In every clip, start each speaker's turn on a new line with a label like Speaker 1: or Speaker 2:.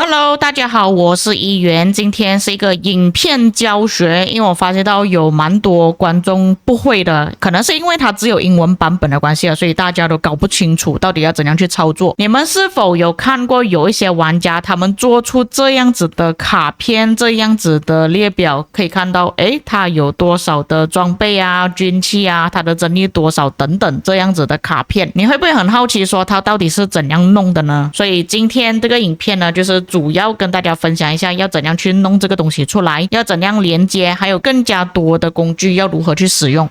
Speaker 1: Hello，大家好，我是一元。今天是一个影片教学，因为我发现到有蛮多观众不会的，可能是因为它只有英文版本的关系啊，所以大家都搞不清楚到底要怎样去操作。你们是否有看过有一些玩家他们做出这样子的卡片，这样子的列表，可以看到，他有多少的装备啊、军器啊，它的增益多少等等这样子的卡片，你会不会很好奇说它到底是怎样弄的呢？所以今天这个影片呢，就是主要跟大家分享一下要怎样去弄这个东西出来，要怎样连接，还有更加多的工具要如何去使用。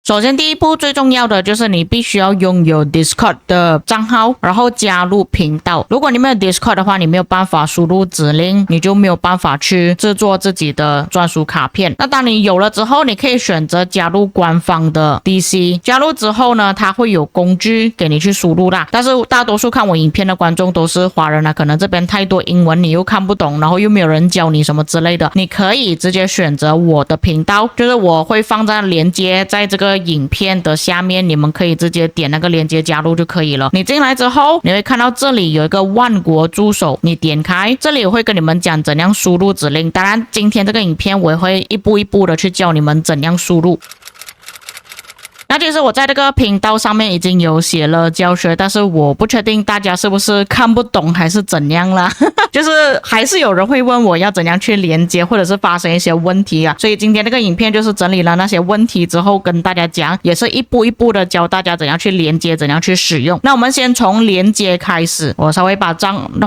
Speaker 1: 首先第一步最重要的就是你必须要拥有 Discord 的账号，然后加入频道。如果你没有 Discord 的话，你没有办法输入指令，你就没有办法去制作自己的专属卡片。那当你有了之后，你可以选择加入官方的 DC。加入之后呢，它会有工具给你去输入啦。但是大多数看我影片的观众都是华人啊，可能这边太多英文你又看不懂，然后又没有人教你什么之类的，你可以直接选择我的频道，就是我会放在连接在这个影片的下面，你们可以直接点那个链接加入就可以了。你进来之后，你会看到这里有一个万国助手，你点开这里，我会跟你们讲怎样输入指令。当然，今天这个影片我也会一步一步的去教你们怎样输入。那其实我在这个频道上面已经有写了教学，但是我不确定大家是不是看不懂还是怎样啦就是还是有人会问我要怎样去连接，或者是发生一些问题啊，所以今天这个影片就是整理了那些问题之后跟大家讲，也是一步一步的教大家怎样去连接，怎样去使用。那我们先从连接开始，我稍微把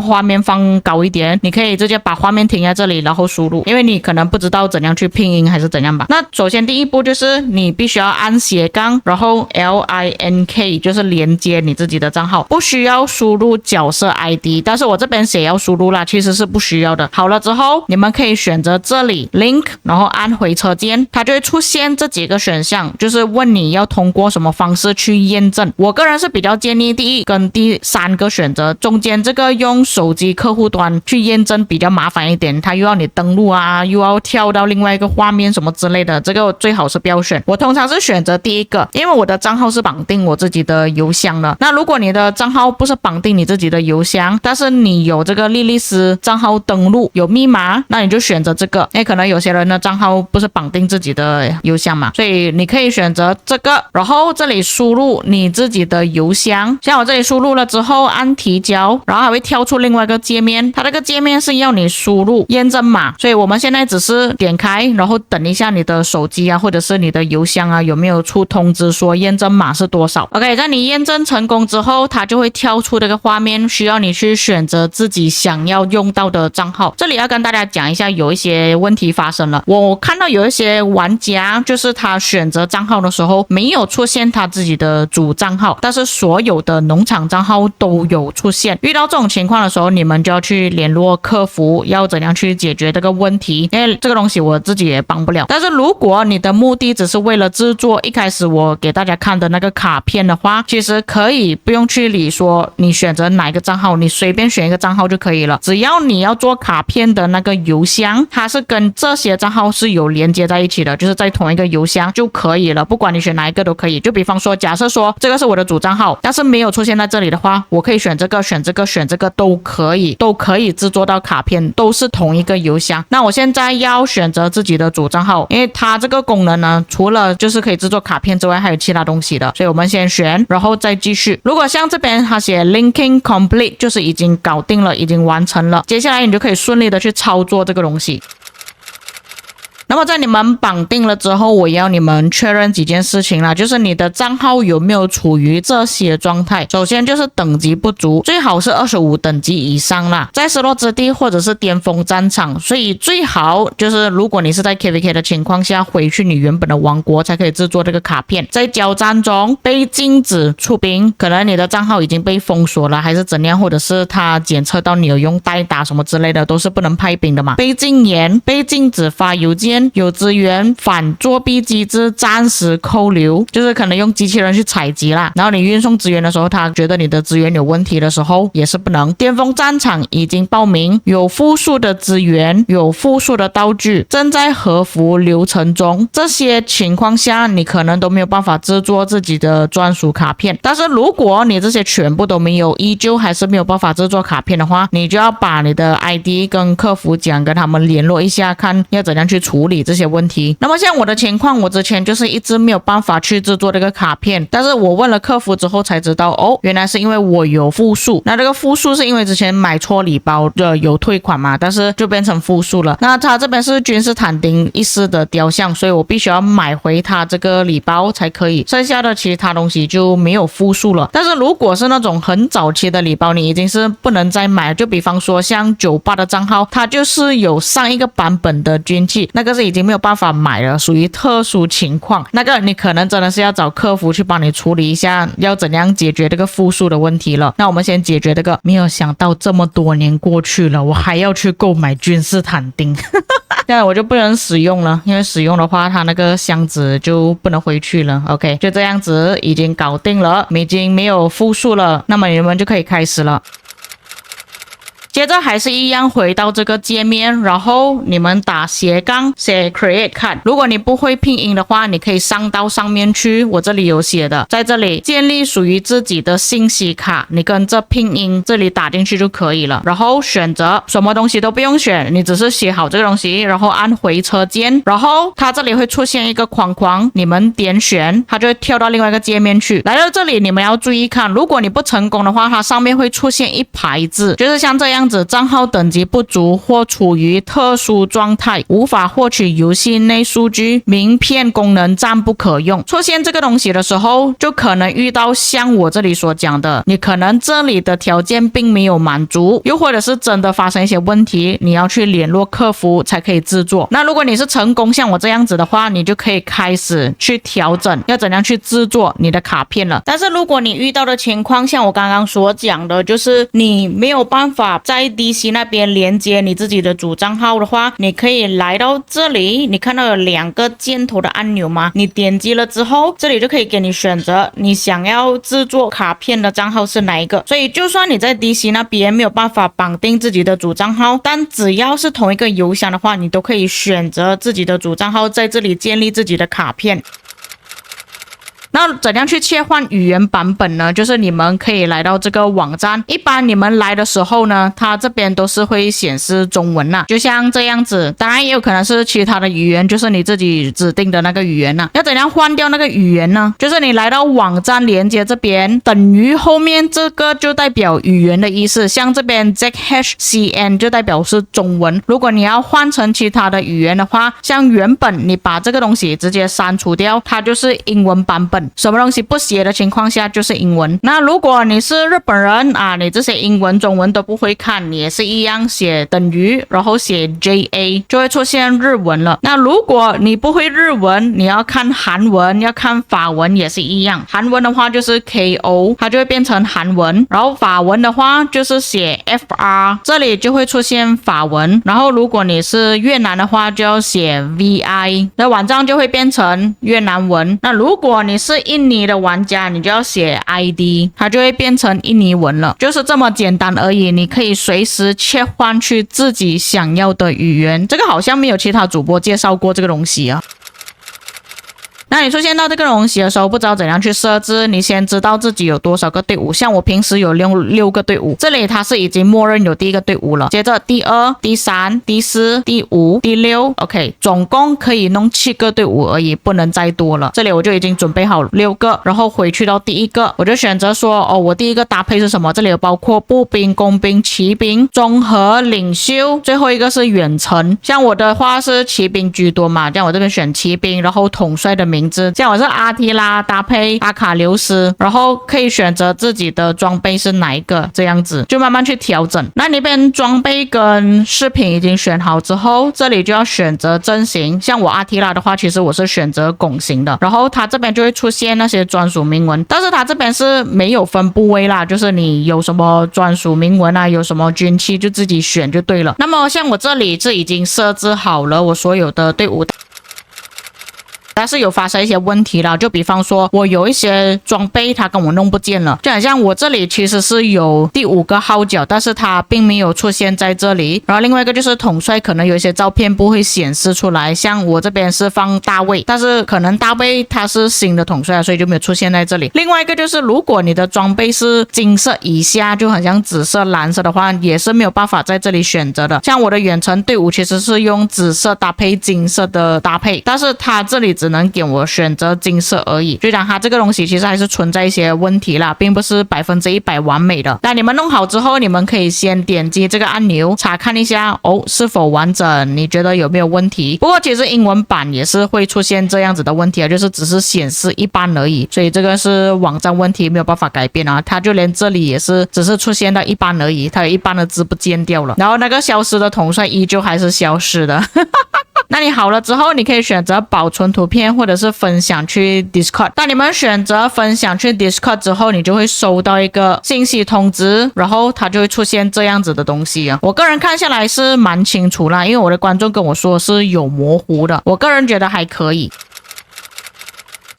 Speaker 1: 画面放高一点，你可以直接把画面停在这里然后输入，因为你可能不知道怎样去拼音还是怎样吧。那首先第一步就是你必须要按斜杠然后 LINK 就是连接你自己的账号，不需要输入角色 ID， 但是我这边写要输入啦，其实是不需要的。好了之后，你们可以选择这里 Link， 然后按回车键，它就会出现这几个选项，就是问你要通过什么方式去验证。我个人是比较建议第一跟第三个选择，中间这个用手机客户端去验证比较麻烦一点，它又要你登录啊，又要跳到另外一个画面什么之类的，这个最好是不要选。我通常是选择第一个，因为我的账号是绑定我自己的邮箱的。那如果你的账号不是绑定你自己的邮箱，但是你有这个莉莉丝账号登录有密码，那你就选择这个。可能有些人的账号不是绑定自己的邮箱嘛，所以你可以选择这个，然后这里输入你自己的邮箱。像我这里输入了之后按提交，然后还会跳出另外一个界面，它这个界面是要你输入验证码，所以我们现在只是点开，然后等一下你的手机啊或者是你的邮箱啊有没有出通知说验证码是多少。 OK， 在你验证成功之后，它就会跳出这个画面，需要你去选择自己想要用到的账号。这里要跟大家讲一下，有一些问题发生了。我看到有一些玩家就是他选择账号的时候没有出现他自己的主账号，但是所有的农场账号都有出现。遇到这种情况的时候，你们就要去联络客服，要怎样去解决这个问题，因为这个东西我自己也帮不了。但是如果你的目的只是为了制作一开始我给大家看的那个卡片的话，其实可以不用去理说你选择哪一个账号，你随便选一个账号就可以了。只要你要做卡片的那个邮箱，它是跟这些账号是有连接在一起的，就是在同一个邮箱就可以了，不管你选哪一个都可以。就比方说假设说这个是我的主账号，但是没有出现在这里的话，我可以选这个选这个选这个都可以制作到卡片，都是同一个邮箱。那我现在要选择自己的主账号，因为它这个功能呢除了就是可以制作卡片之外还有其他东西的，所以我们先选然后再继续。如果像这边它写 linking complete 就是已经搞定了，已经完成了，接下来你就可以顺利的去操作这个东西。那么在你们绑定了之后，我要你们确认几件事情啦，就是你的账号有没有处于这些状态。首先就是等级不足，最好是25等级以上啦，在失落之地或者是巅峰战场，所以最好就是如果你是在 KVK 的情况下回去你原本的王国才可以制作这个卡片。在交战中被禁止出兵，可能你的账号已经被封锁了还是怎样，或者是他检测到你有用代打什么之类的，都是不能派兵的嘛。被禁言，被禁止发邮件面有资源反作弊机制暂时扣留，就是可能用机器人去采集啦，然后你运送资源的时候，他觉得你的资源有问题的时候也是不能。巅峰战场已经报名，有复数的资源，有复数的道具，正在合符流程中。这些情况下，你可能都没有办法制作自己的专属卡片。但是如果你这些全部都没有，依旧还是没有办法制作卡片的话，你就要把你的 ID 跟客服讲，跟他们联络一下，看要怎样去处理这些问题。那么像我的情况，我之前就是一直没有办法去制作这个卡片，但是我问了客服之后才知道，哦，原来是因为我有复数。那这个复数是因为之前买错礼包的有退款嘛，但是就变成复数了。那他这边是君士坦丁一世的雕像，所以我必须要买回他这个礼包才可以，剩下的其他东西就没有复数了。但是如果是那种很早期的礼包，你已经是不能再买，就比方说像98的账号，它就是有上一个版本的军器，那个是已经没有办法买了，属于特殊情况，那个你可能真的是要找客服去帮你处理一下，要怎样解决这个复数的问题了。那我们先解决这个，没有想到这么多年过去了，我还要去购买君士坦丁现在我就不能使用了，因为使用的话它那个箱子就不能回去了。 OK， 就这样子已经搞定了，已经没有复数了，那么你们就可以开始了。接着还是一样回到这个界面，然后你们打斜杠写 create card。 如果你不会拼音的话，你可以上到上面去，我这里有写的，在这里建立属于自己的信息卡，你跟着拼音这里打进去就可以了，然后选择什么东西都不用选，你只是写好这个东西，然后按回车键，然后它这里会出现一个框框，你们点选它就会跳到另外一个界面去。来到这里你们要注意看，如果你不成功的话，它上面会出现一排字，就是像这样子，账号等级不足或处于特殊状态，无法获取游戏内数据，名片功能暂不可用。出现这个东西的时候，就可能遇到像我这里所讲的，你可能这里的条件并没有满足，又或者是真的发生一些问题，你要去联络客服才可以制作。那如果你是成功像我这样子的话，你就可以开始去调整要怎样去制作你的卡片了。但是如果你遇到的情况像我刚刚所讲的，就是你没有办法在DC 那边连接你自己的主账号的话，你可以来到这里，你看到有2个箭头的按钮吗？你点击了之后，这里就可以给你选择你想要制作卡片的账号是哪一个。所以就算你在 DC 那边没有办法绑定自己的主账号，但只要是同一个邮箱的话，你都可以选择自己的主账号，在这里建立自己的卡片。那怎样去切换语言版本呢？就是你们可以来到这个网站，一般你们来的时候呢，它这边都是会显示中文啦，就像这样子。当然也有可能是其他的语言，就是你自己指定的那个语言啦。要怎样换掉那个语言呢？就是你来到网站连接这边，等于后面这个就代表语言的意思，像这边 ZHCN 就代表是中文。如果你要换成其他的语言的话，像原本你把这个东西直接删除掉，它就是英文版本。什么东西不写的情况下就是英文。那如果你是日本人啊，你这些英文中文都不会看，你也是一样写等于然后写 JA 就会出现日文了。那如果你不会日文，你要看韩文要看法文也是一样，韩文的话就是 KO 它就会变成韩文，然后法文的话就是写 FR 这里就会出现法文，然后如果你是越南的话就要写 VI 那网站就会变成越南文。那如果你是印尼的玩家，你就要写 ID 它就会变成印尼文了，就是这么简单而已。你可以随时切换去自己想要的语言，这个好像没有其他主播介绍过这个东西啊。那你出现到这个东西的时候，不知道怎样去设置，你先知道自己有多少个队伍。像我平时有六个队伍，这里它是已经默认有第一个队伍了，接着第2、第3、第4、第5、第6 OK 总共可以弄7个队伍而已，不能再多了。这里我就已经准备好6个，然后回去到第1个，我就选择说我第一个搭配是什么，这里有包括步兵、工兵、骑兵、综合、领袖，最后一个是远程。像我的话是骑兵居多嘛，这样我这边选骑兵，然后统帅的名名字，像我是阿提拉搭配阿卡琉斯，然后可以选择自己的装备是哪一个，这样子就慢慢去调整。那你边装备跟饰品已经选好之后，这里就要选择阵型。像我阿提拉的话，其实我是选择拱形的，然后它这边就会出现那些专属铭文，但是它这边是没有分部位啦，就是你有什么专属铭文啊，有什么军器就自己选就对了。那么像我这里是已经设置好了我所有的队伍，但是有发生一些问题了，就比方说我有一些装备它跟我弄不见了，就好像我这里其实是有第5个号角，但是它并没有出现在这里。然后另外一个就是统帅可能有一些照片不会显示出来，像我这边是放大卫，但是可能大卫他是新的统帅，所以就没有出现在这里。另外一个就是如果你的装备是金色以下，就很像紫色蓝色的话，也是没有办法在这里选择的。像我的远程队伍其实是用紫色搭配金色的搭配，但是它这里只能给我选择金色而已，就讲它这个东西其实还是存在一些问题啦，并不是100%完美的。那你们弄好之后，你们可以先点击这个按钮查看一下是否完整，你觉得有没有问题。不过其实英文版也是会出现这样子的问题啊，就是只是显示一半而已，所以这个是网站问题，没有办法改变啊。它就连这里也是只是出现到一半而已，它有一半的字不见掉了，然后那个消失的统帅依旧还是消失的那你好了之后，你可以选择保存图片或者是分享去 Discord。当你们选择分享去 Discord 之后，你就会收到一个信息通知，然后它就会出现这样子的东西啊。我个人看下来是蛮清楚啦，因为我的观众跟我说是有模糊的，我个人觉得还可以。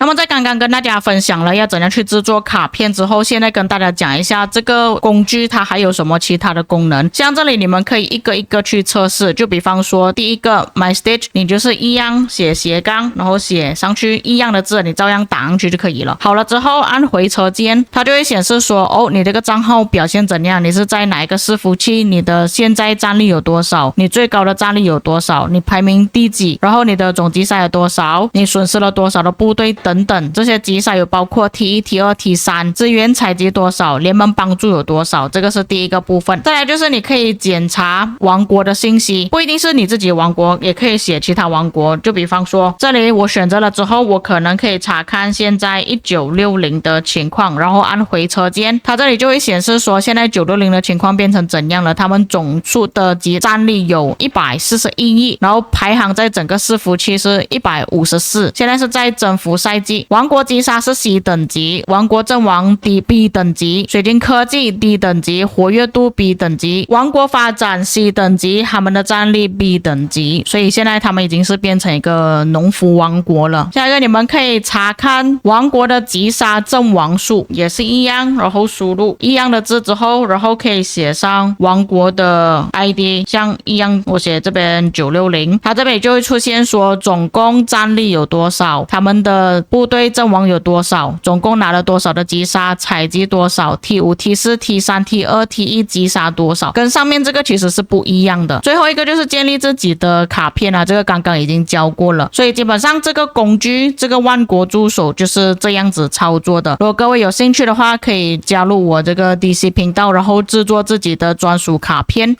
Speaker 1: 那么在刚刚跟大家分享了要怎样去制作卡片之后，现在跟大家讲一下这个工具它还有什么其他的功能。像这里你们可以一个一个去测试，就比方说第一个 My Stage， 你就是一样写斜杠，然后写上去一样的字，你照样打上去就可以了。好了之后按回车键，它就会显示说你这个账号表现怎样，你是在哪一个伺服器，你的现在战力有多少，你最高的战力有多少，你排名第几，然后你的总击杀有多少，你损失了多少的部队等等，这些击杀有包括 T1、T2、T3， 资源采集多少，联盟帮助有多少，这个是第一个部分。再来就是你可以检查王国的信息，不一定是你自己王国，也可以写其他王国。就比方说这里我选择了之后，我可能可以查看现在1960的情况，然后按回车键，它这里就会显示说现在960的情况变成怎样了，他们总数的战力有141亿，然后排行在整个伺服器是154，现在是在征服赛季。王国击杀是 C 等级，王国阵亡 B 等级，水晶科技 D 等级，活跃度 B 等级，王国发展 C 等级，他们的战力 B 等级，所以现在他们已经是变成一个农夫王国了。下一个你们可以查看王国的击杀阵亡数，也是一样，然后输入一样的字之后，然后可以写上王国的 ID， 像一样我写这边960，它这边就会出现说总共战力有多少，他们的部队阵亡有多少，总共拿了多少的击杀，采集多少， T5、T4、T3、T2、T1 击杀多少，跟上面这个其实是不一样的。最后一个就是建立自己的卡片啊，这个刚刚已经教过了，所以基本上这个工具，这个万国助手就是这样子操作的。如果各位有兴趣的话，可以加入我这个 DC 频道，然后制作自己的专属卡片。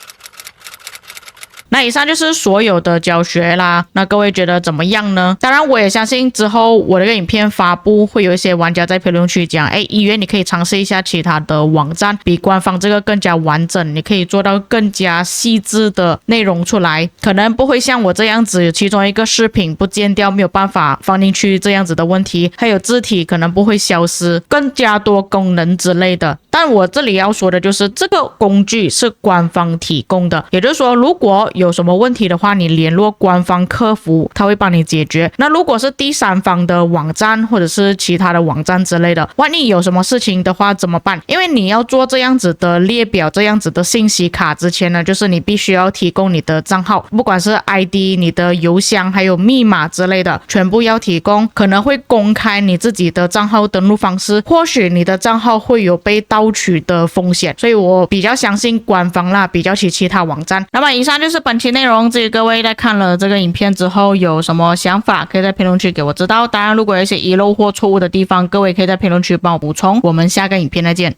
Speaker 1: 那以上就是所有的教学啦，那各位觉得怎么样呢？当然我也相信之后我的影片发布会有一些玩家在评论区讲一元你可以尝试一下其他的网站，比官方这个更加完整，你可以做到更加细致的内容出来，可能不会像我这样子其中一个视频不见掉没有办法放进去这样子的问题，还有字体可能不会消失，更加多功能之类的。但我这里要说的就是这个工具是官方提供的，也就是说如果有什么问题的话，你联络官方客服他会帮你解决。那如果是第三方的网站或者是其他的网站之类的，万一有什么事情的话怎么办？因为你要做这样子的列表，这样子的信息卡之前呢，就是你必须要提供你的账号，不管是 ID、你的邮箱还有密码之类的全部要提供，可能会公开你自己的账号登录方式，或许你的账号会有被盗取的风险，所以我比较相信官方啦，比较起其他网站。那么以上就是本期内容，至于各位在看了这个影片之后有什么想法，可以在评论区给我知道。当然如果有一些遗漏或错误的地方，各位可以在评论区帮我补充。我们下个影片再见。